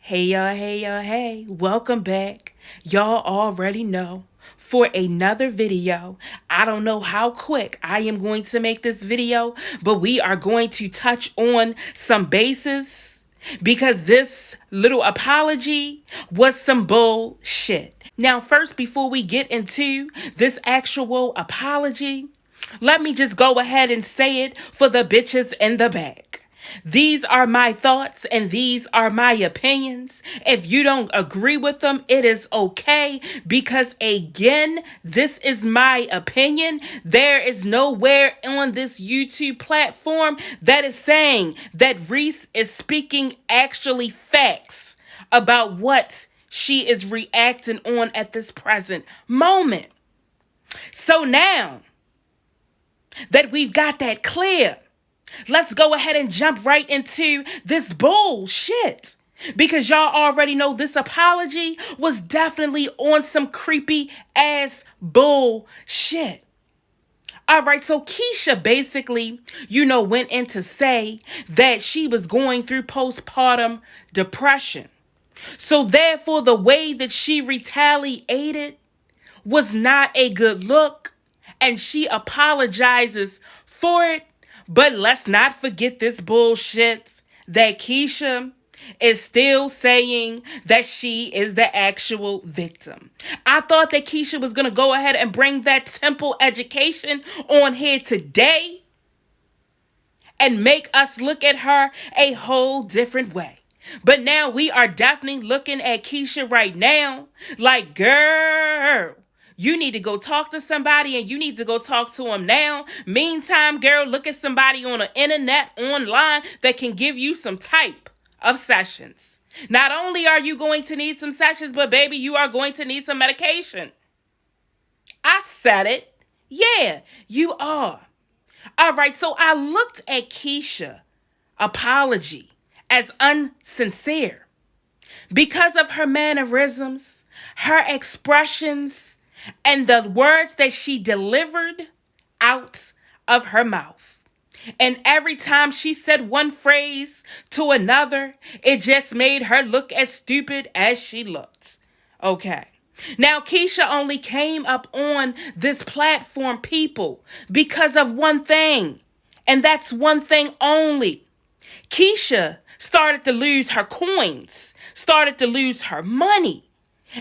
Hey. Welcome back. Y'all already know for another video. I don't know how quick I am going to make this video, but we are going to touch on some bases because this little apology was some bullshit. Now, first, before we get into this actual apology, let me just go ahead and say it for the bitches in the back. These are my thoughts and these are my opinions. If you don't agree with them, it is okay because, again, this is my opinion. There is nowhere on this YouTube platform that is saying that Reese is speaking actually facts about what she is reacting on at this present moment. So now that we've got that clear, let's go ahead and jump right into this bullshit. Because y'all already know this apology was definitely on some creepy ass bullshit. All right, so Keesha basically, went in to say that she was going through postpartum depression. So therefore, the way that she retaliated was not a good look, and she apologizes for it. But let's not forget this bullshit that Keesha is still saying that she is the actual victim. I thought that Keesha was going to go ahead and bring that temple education on here today and make us look at her a whole different way. But now we are definitely looking at Keesha right now like, girl, you need to go talk to somebody and you need to go talk to them now. Meantime, girl, look at somebody on the internet, online, that can give you some type of sessions. Not only are you going to need some sessions, but baby, you are going to need some medication. I said it. Yeah, you are. All right, so I looked at Keesha apology as unsincere because of her mannerisms, her expressions, and the words that she delivered out of her mouth. And every time she said one phrase to another, it just made her look as stupid as she looked. Okay. Now, Keesha only came up on this platform, people, because of one thing. And that's one thing only. Keesha started to lose her coins, started to lose her money.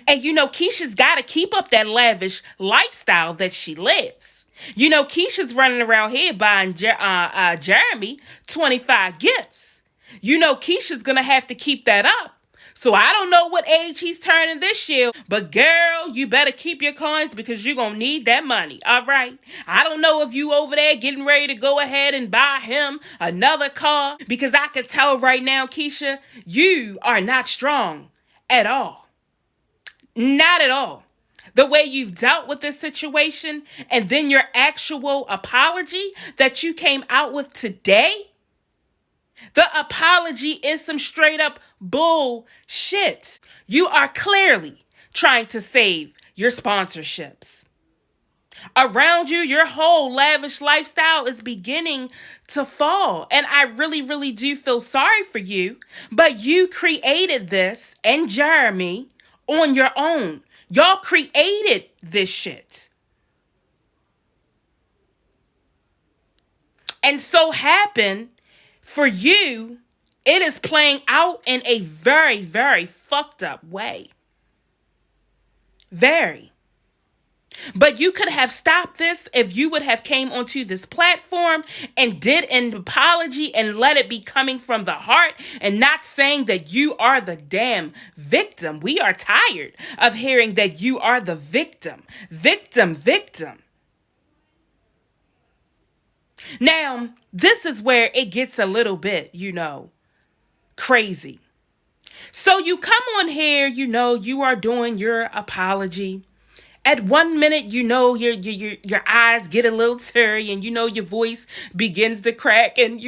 And Keisha's got to keep up that lavish lifestyle that she lives. Keisha's running around here buying Jeremy 25 gifts. Keisha's going to have to keep that up. So I don't know what age he's turning this year, but girl, you better keep your coins because you're going to need that money. All right. I don't know if you over there getting ready to go ahead and buy him another car, because I can tell right now, Keesha, you are not strong at all. Not at all. The way you've dealt with this situation and then your actual apology that you came out with today, the apology is some straight up bullshit. You are clearly trying to save your sponsorships. Around you, your whole lavish lifestyle is beginning to fall. And I really do feel sorry for you. But you created this and Jeremy on your own. Y'all created this shit. And so happened for you, it is playing out in a very fucked up way. Very. But you could have stopped this if you would have came onto this platform and did an apology and let it be coming from the heart and not saying that you are the damn victim. We are tired of hearing that you are the victim. Victim. Now, this is where it gets a little bit, crazy. So you come on here, you are doing your apology. At 1 minute, your eyes get a little teary, and your voice begins to crack, and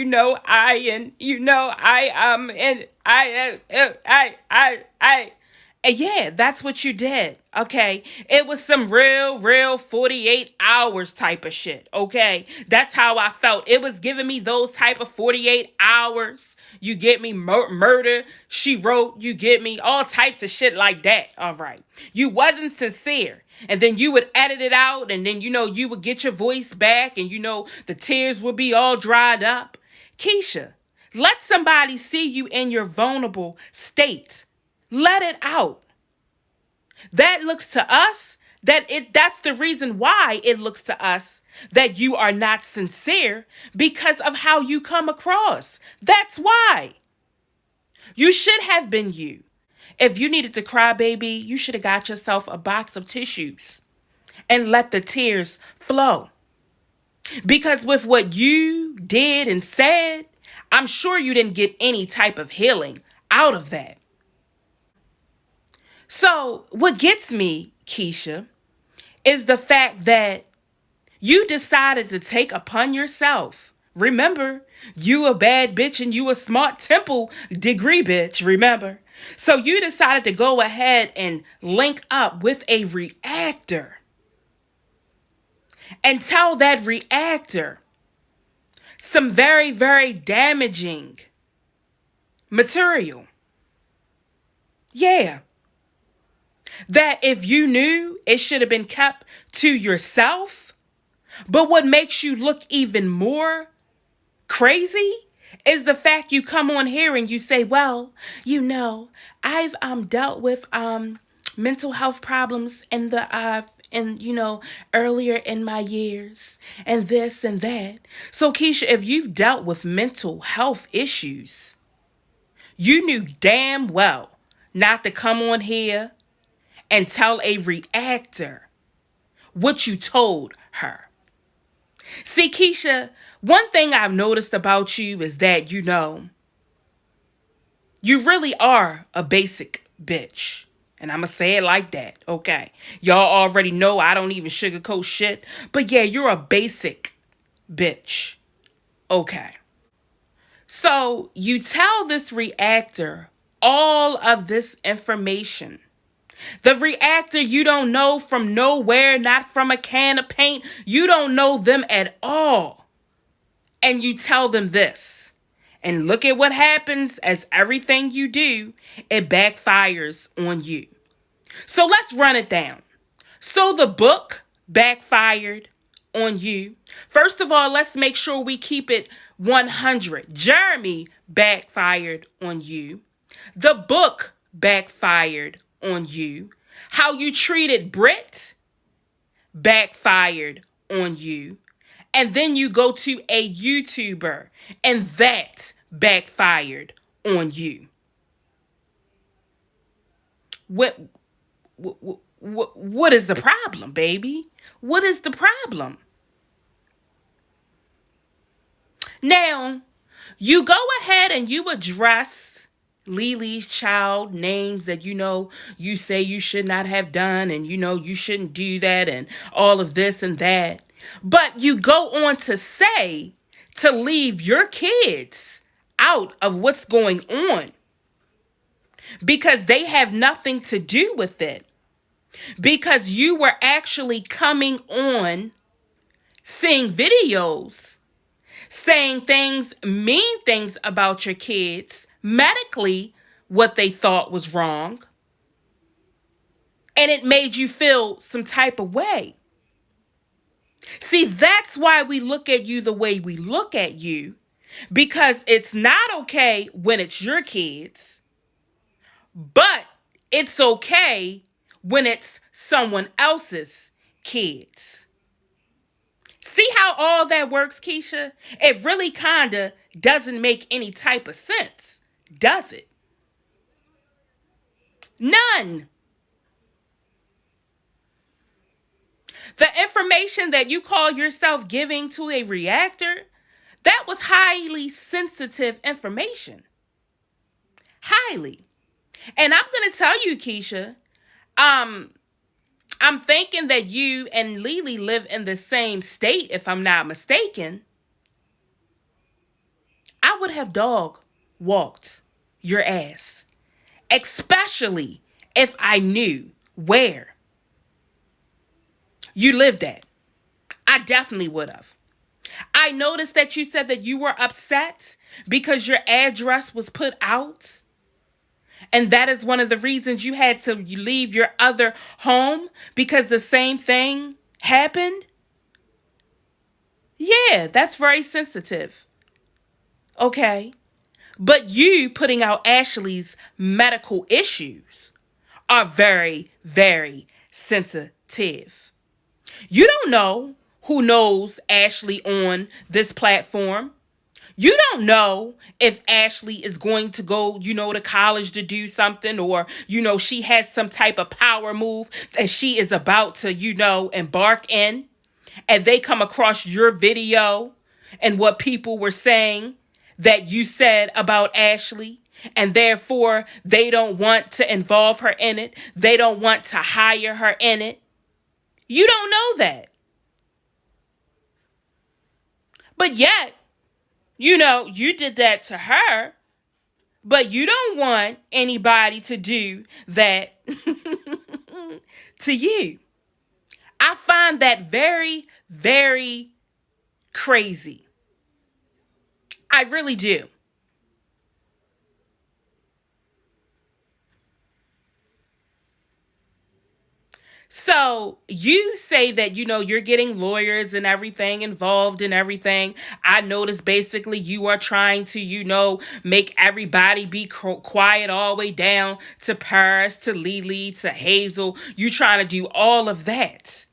Yeah, that's what you did. Okay. It was some real 48 hours type of shit. Okay. That's how I felt. It was giving me those type of 48 hours. You get me murder, she wrote, you get me all types of shit like that. All right. You wasn't sincere. And then you would edit it out, and then you would get your voice back, and the tears would be all dried up. Keesha, let somebody see you in your vulnerable state. Let it out. That looks to us that's the reason why it looks to us that you are not sincere, because of how you come across. That's why. You should have been you. If you needed to cry, baby, you should have got yourself a box of tissues and let the tears flow. Because with what you did and said, I'm sure you didn't get any type of healing out of that. So, what gets me, Keesha, is the fact that you decided to take upon yourself. Remember, you a bad bitch and you a smart temple degree bitch, remember? So you decided to go ahead and link up with a reactor and tell that reactor some very damaging material. Yeah. That if you knew, it should have been kept to yourself. But what makes you look even more crazy is the fact you come on here and you say, well, I've dealt with mental health problems in the earlier in my years, and this and that. So Keesha, if you've dealt with mental health issues, you knew damn well not to come on here and tell a reactor what you told her. See, Keesha, one thing I've noticed about you is that, you really are a basic bitch. And I'm going to say it like that, okay? Y'all already know I don't even sugarcoat shit. But yeah, you're a basic bitch. Okay. So you tell this reactor all of this information. The reactor you don't know from nowhere, not from a can of paint. You don't know them at all. And you tell them this. And look at what happens as everything you do, it backfires on you. So let's run it down. So the book backfired on you. First of all, let's make sure we keep it 100. Jeremy backfired on you. The book backfired on you. How you treated Brit backfired on you. And then you go to a YouTuber and that backfired on you. What is the problem, baby? What is the problem? Now, you go ahead and you address Lily's child names that you say you should not have done, and you shouldn't do that, and all of this and that. But you go on to say to leave your kids out of what's going on because they have nothing to do with it. Because you were actually coming on, seeing videos, saying things, mean things about your kids, medically, what they thought was wrong. And it made you feel some type of way. See, that's why we look at you the way we look at you, because it's not okay when it's your kids, but it's okay when it's someone else's kids. See how all that works, Keesha? It really kinda doesn't make any type of sense, does it? None. The information that you call yourself giving to a reactor, that was highly sensitive information. Highly. And I'm going to tell you, Keesha, I'm thinking that you and Lily live in the same state, if I'm not mistaken. I would have dog walked your ass. Especially if I knew where you lived at. I definitely would have. I noticed that you said that you were upset because your address was put out. And that is one of the reasons you had to leave your other home because the same thing happened. Yeah, that's very sensitive. Okay. But you putting out Ashley's medical issues are very, very sensitive. You don't know who knows Ashley on this platform. You don't know if Ashley is going to go, to college to do something, or, she has some type of power move that she is about to, embark in. And they come across your video and what people were saying that you said about Ashley. And therefore, they don't want to involve her in it. They don't want to hire her in it. You don't know that. But yet, you did that to her, but you don't want anybody to do that to you. I find that very, very crazy. I really do. So you say that, you're getting lawyers and everything involved and everything. I notice basically you are trying to, make everybody be quiet all the way down to Paris, to Lily, to Hazel. You trying to do all of that.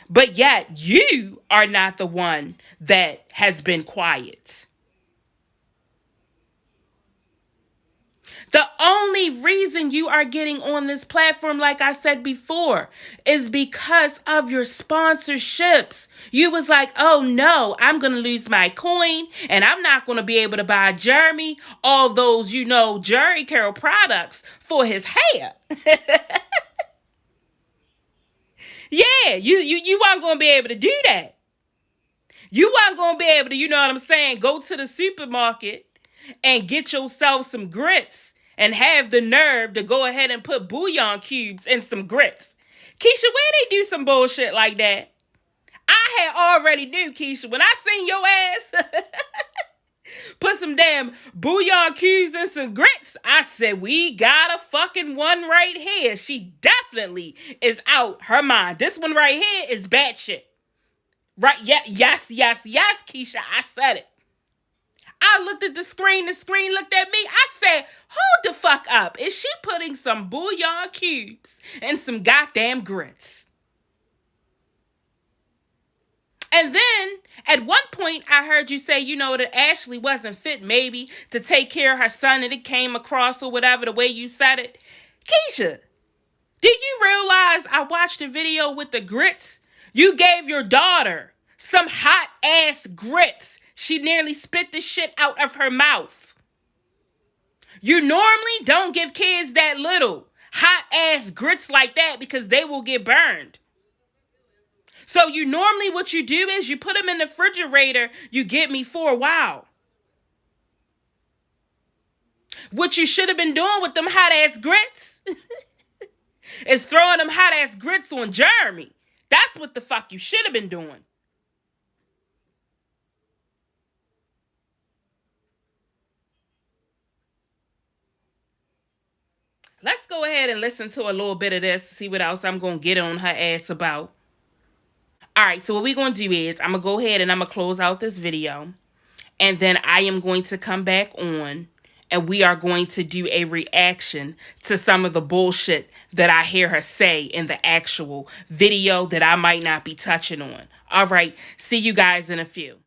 But yet you are not the one that has been quiet. The only reason you are getting on this platform, like I said before, is because of your sponsorships. You was like, oh no, I'm going to lose my coin and I'm not going to be able to buy Jeremy all those, Jerry Carroll products for his hair. Yeah, you weren't going to be able to do that. You weren't going to be able to, go to the supermarket and get yourself some grits and have the nerve to go ahead and put bouillon cubes in some grits. Keesha, where they do some bullshit like that? I had already knew, Keesha, when I seen your ass put some damn bouillon cubes in some grits, I said, we got a fucking one right here. She definitely is out her mind. This one right here is batshit. Right? Yeah, yes, Keesha, I said it. I looked at the screen looked at me. I said, hold the fuck up. Is she putting some bouillon cubes and some goddamn grits? And then at one point I heard you say, that Ashley wasn't fit maybe to take care of her son, and it came across or whatever the way you said it. Keesha, did you realize I watched the video with the grits? You gave your daughter some hot ass grits. She nearly spit the shit out of her mouth. You normally don't give kids that little hot ass grits like that because they will get burned. So you normally what you do is you put them in the refrigerator, you get me for a while. What you should have been doing with them hot ass grits is throwing them hot ass grits on Jeremy. That's what the fuck you should have been doing. Let's go ahead and listen to a little bit of this, see what else I'm going to get on her ass about. All right, so what we're going to do is I'm going to go ahead and I'm going to close out this video. And then I am going to come back on and we are going to do a reaction to some of the bullshit that I hear her say in the actual video that I might not be touching on. All right, see you guys in a few.